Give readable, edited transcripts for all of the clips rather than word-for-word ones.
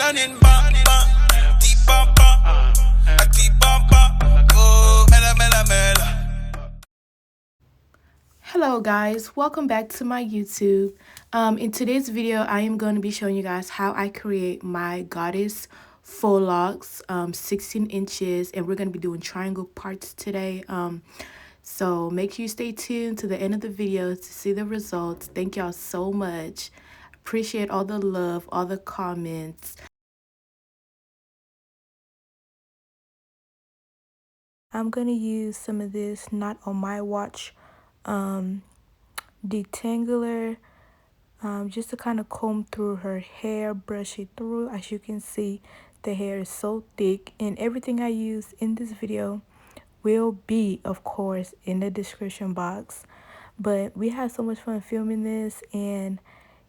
running back, deep papa, a deep papa, oh, mela, mela, mela. Hello guys, welcome back to my YouTube. In today's video, I am going to be showing you guys how I create my goddess faux locks, 16 inches, and we're going to be doing triangle parts today. So make sure you stay tuned to the end of the video to see the results. Thank y'all so much. Appreciate all the love, all the comments. I'm going to use some of this not on my watch detangler just to kind of comb through her hair, brush it through. As you can see, the hair is so thick, and everything I use in this video will be, of course, in the description box. But we had so much fun filming this, and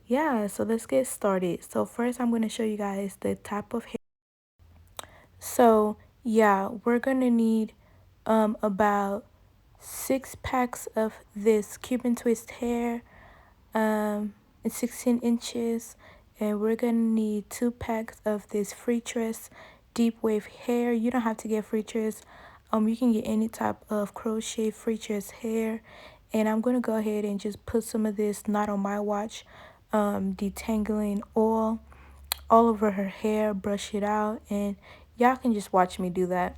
yeah, so let's get started. So first I'm going to show you guys the type of hair. So yeah, we're going to need about 6 packs of this Cuban Twist hair. It's 16 inches, and we're gonna need 2 packs of this freestress deep wave hair. You don't have to get freestress, you can get any type of crochet freestress hair. And I'm gonna go ahead and just put some of this not on my watch detangling oil all over her hair, brush it out, and y'all can just watch me do that.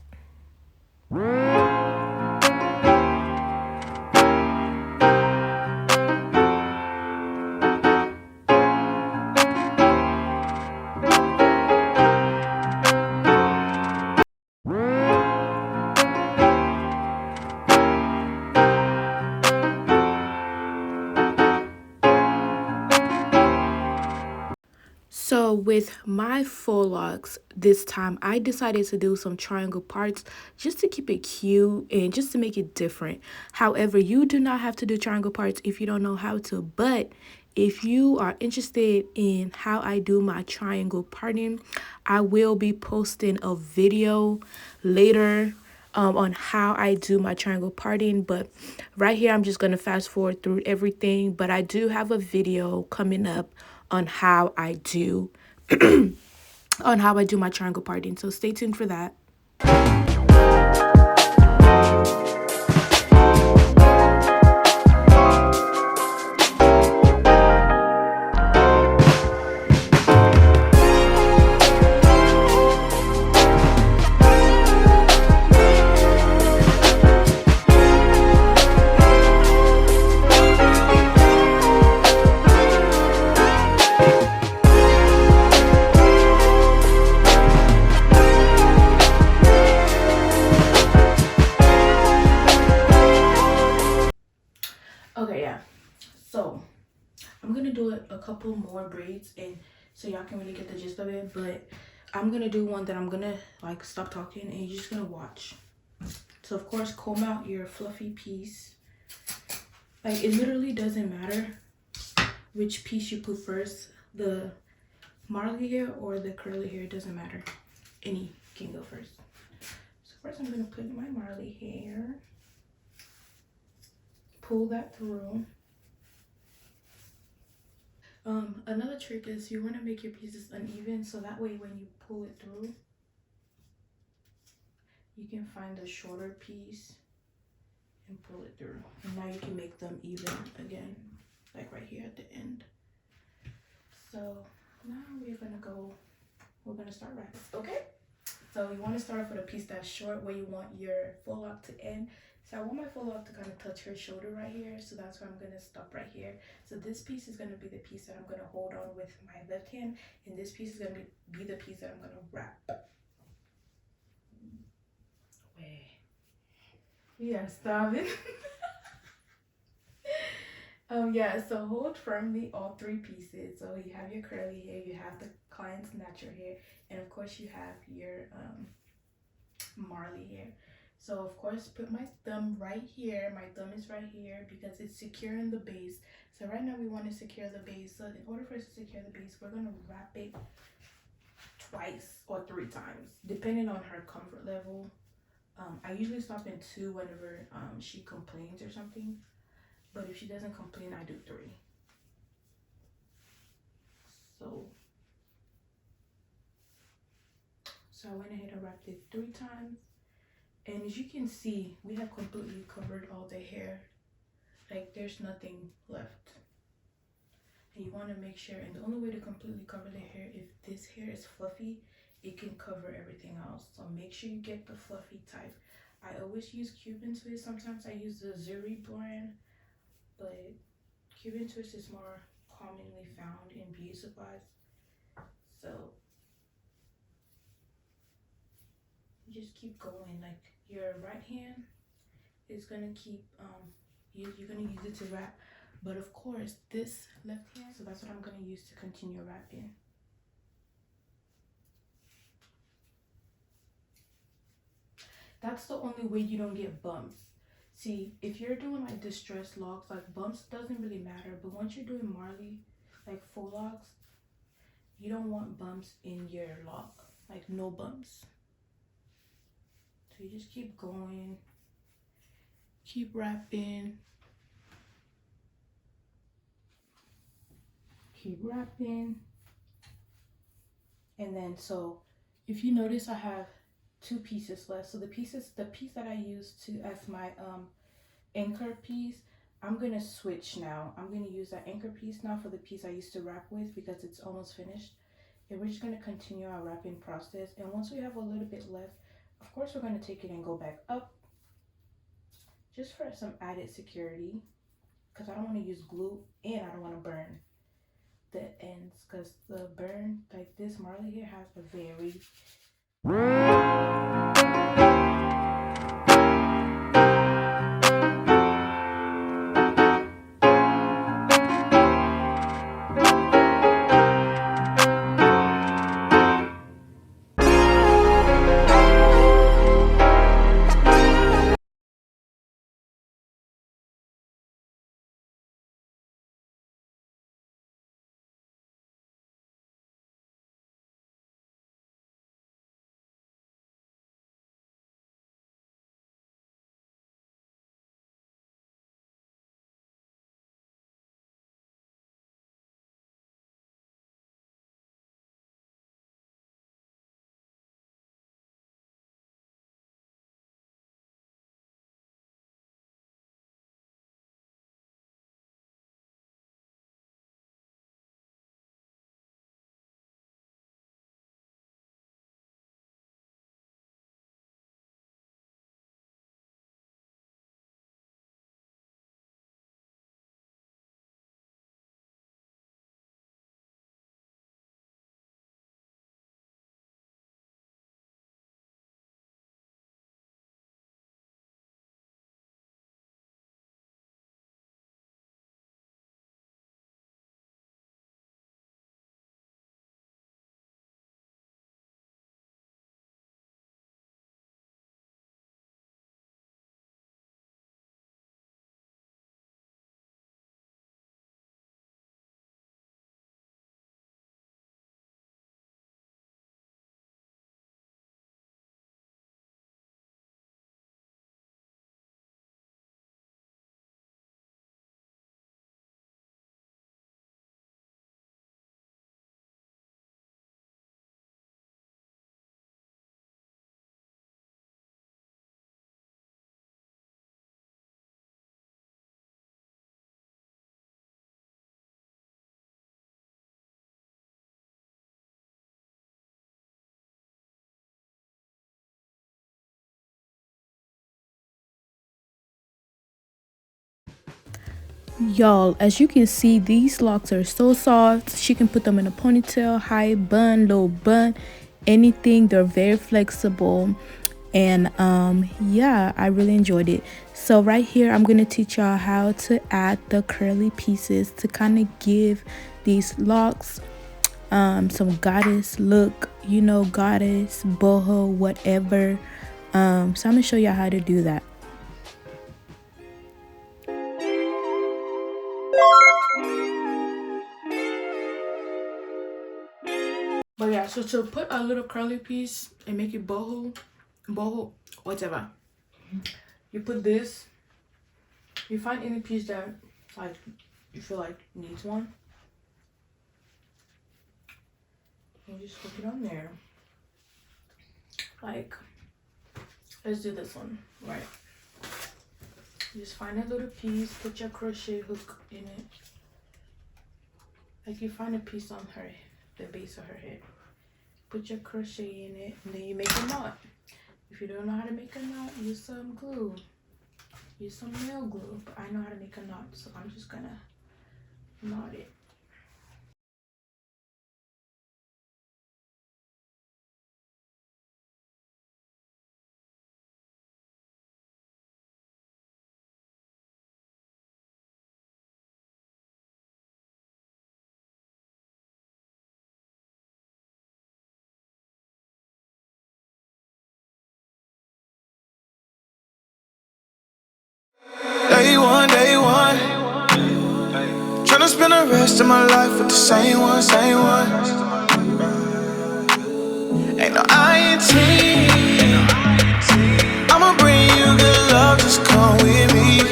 So with my faux locks this time, I decided to do some triangle parts just to keep it cute and just to make it different. However, you do not have to do triangle parts if you don't know how to, but if you are interested in how I do my triangle parting, I will be posting a video later on how I do my triangle parting. But right here, I'm just going to fast forward through everything, but I do have a video coming up on how I do my triangle parting, so stay tuned for that. Okay, yeah, so I'm gonna do a couple more braids, and so y'all can really get the gist of it. But I'm gonna do one that I'm gonna like stop talking and you're just gonna watch. So of course, comb out your fluffy piece. Like, it literally doesn't matter which piece you put first, the marley hair or the curly hair, doesn't matter. Any can go first. So first I'm gonna put my marley hair, pull that through. Another trick is you want to make your pieces uneven, so that way when you pull it through, you can find the shorter piece and pull it through. And now you can make them even again, like right here at the end. So now we're gonna start wrapping. Okay, so you want to start off with a piece that's short where you want your faux lock to end. So I want my faux lock to kind of touch her shoulder right here, so that's why I'm gonna stop right here. So this piece is gonna be the piece that I'm gonna hold on with my left hand, and this piece is gonna be the piece that I'm gonna wrap. Wait, yeah, stop it. Yeah, so hold firmly all 3 pieces. So you have your curly hair, you have the client's natural hair, and of course you have your marley hair. So of course put my thumb right here. My thumb is right here because it's securing the base. So right now we want to secure the base. So in order for us to secure the base, we're gonna wrap it twice or 3 times depending on her comfort level. I usually stop in 2 whenever she complains or something, but if she doesn't complain, I do 3. So So I went ahead and wrapped it 3 times. And as you can see, we have completely covered all the hair. Like there's nothing left. And you want to make sure, and the only way to completely cover the hair, if this hair is fluffy, it can cover everything else. So make sure you get the fluffy type. I always use Cuban Twist. Sometimes I use the Zury brand, but Cuban Twist is more commonly found in beauty supplies. So you just keep going. Like your right hand is gonna keep you're gonna use it to wrap, but of course this left hand, so that's what I'm gonna use to continue wrapping. That's the only way you don't get bumps. See, if you're doing like distressed locks, like bumps doesn't really matter, but once you're doing marley, like faux locks, you don't want bumps in your lock, like no bumps. So you just keep going, keep wrapping, keep wrapping. And then, so if you notice, I have 2 pieces left. So the piece that I used to as my anchor piece, I'm gonna switch now. I'm gonna use that anchor piece now for the piece I used to wrap with, because it's almost finished. And we're just gonna continue our wrapping process. And once we have a little bit left, of course we're gonna take it and go back up, just for some added security, because I don't want to use glue and I don't want to burn the ends, because the burn, like this marley hair has a very Y'all, as you can see, these locks are so soft. She can put them in a ponytail, high bun, low bun, anything. They're very flexible, and yeah, I really enjoyed it. So right here, I'm gonna teach y'all how to add the curly pieces to kind of give these locks some goddess look, you know, goddess, boho, whatever. So I'm gonna show y'all how to do that. But yeah, so to put a little curly piece and make it boho, whatever, you put this. You find any piece that like you feel like needs one, and just hook it on there. Like, let's do this one, right? Just find a little piece, put your crochet hook in it. Like you find a piece on her, the base of her head. Put your crochet in it, and then you make a knot. If you don't know how to make a knot, use some glue. Use some nail glue, but I know how to make a knot, so I'm just gonna knot it. Day one. Tryna spend the rest of my life with the same one. Ain't no INT. I'ma bring you good love, just come with me.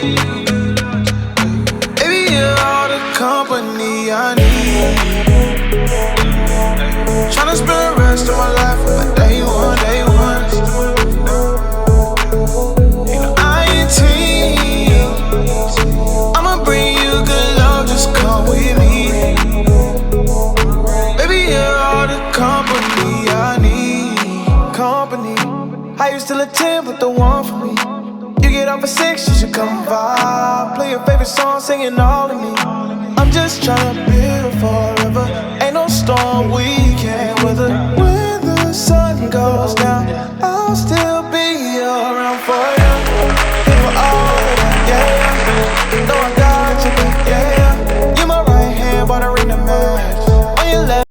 Baby, you're all the company I need. Tryna spend the rest of my life with my day one. Ain't no INT. I'ma bring you good love, just come with me. Baby, you're all the company I need. Company. How you still a 10, but the one for me? You get off at 6, you should come vibe. Play your favorite song, singing all of me. I'm just tryna build forever. Ain't no storm we can't weather. When the sun goes down,